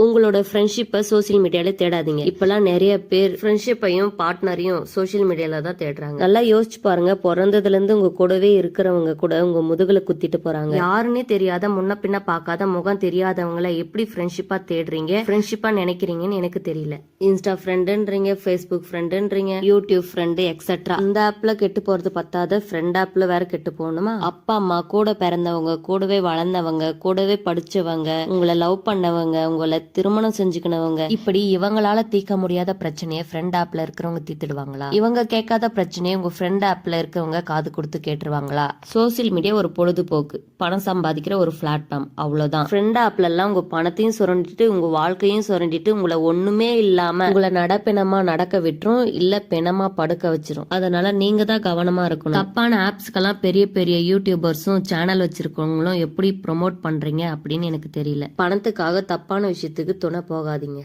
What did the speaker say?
உங்களோட ஃப்ரெண்ட்ஷிப்பை சோசியல் மீடியால தேடாதீங்க. இப்பெல்லாம் நிறைய பேர் ஃப்ரெண்ட்ஷிப்பையும் பார்ட்னரையும் சோசியல் மீடியால தான் தேடுறாங்க. நல்லா யோசிச்சு பாருங்க, பிறந்ததுல இருந்து உங்க கூடவே இருக்கிறவங்க கூட உங்க முதுகுல குத்திட்டு போறாங்க. யாருன்னே தெரியாத, முன்ன பின்ன பார்க்காத, முகம் தெரியாதவங்களை எப்படி ஃப்ரெண்ட்ஷிப்பா தேடுறீங்க, ஃப்ரெண்ட்ஷிப்பா நினைக்கிறீங்கன்னு எனக்கு தெரியல. இன்ஸ்டா ஃப்ரெண்டுன்றீங்க, ஃபேஸ்புக் ஃப்ரெண்டுன்றீங்க, யூடியூப் ஃப்ரெண்டு எக்ஸெட்ரா. இந்த ஆப்ல கெட்டு போறது பத்தாத ஃப்ரெண்ட் ஆப்ல வேற கெட்டு போகணுமா? அப்பா அம்மா, கூட பிறந்தவங்க, கூடவே வளர்ந்தவங்க, கூடவே படிச்சவங்க, உங்களை லவ் பண்ணவங்க, உங்களை திருமணம் செஞ்சுக்கணவங்க, இப்படி இவங்களால தீர்க்க முடியாத பிரச்சனையை ஃப்ரெண்ட் ஆப்ல இருக்கிறவங்க தீர்த்துடுவாங்களா? இவங்க கேட்காத பிரச்சனையை உங்க ஃப்ரெண்ட் ஆப்ல இருக்கிறவங்க காது கொடுத்து கேட்டுருவாங்களா? சோசியல் மீடியா ஒரு பொழுதுபோக்கு, பணம் சம்பாதிக்கிற ஒரு பிளாட்ஃபார்ம், அவ்வளவுதான். ஃப்ரெண்ட் ஆப்ல எல்லாம் உங்க பணத்தையும் சுரண்டிட்டு உங்க வாழ்க்கையும் சுரண்டிட்டு உங்களை ஒண்ணுமே இல்லாம உங்களை நடப்பினமா நடக்க விட்டுரும், இல்ல பிணமா படுக்க வச்சிரும். அதனால நீங்க தான் கவனமா இருக்கணும். தப்பான ஆப்ஸ்க்கெல்லாம் பெரிய பெரிய யூடியூபர்ஸும் சேனல் வச்சிருக்கவங்களும் எப்படி ப்ரொமோட் பண்றீங்க அப்படின்னு எனக்கு தெரியல. பணத்துக்காக தப்பான விஷயத்துக்கு துணை போகாதீங்க.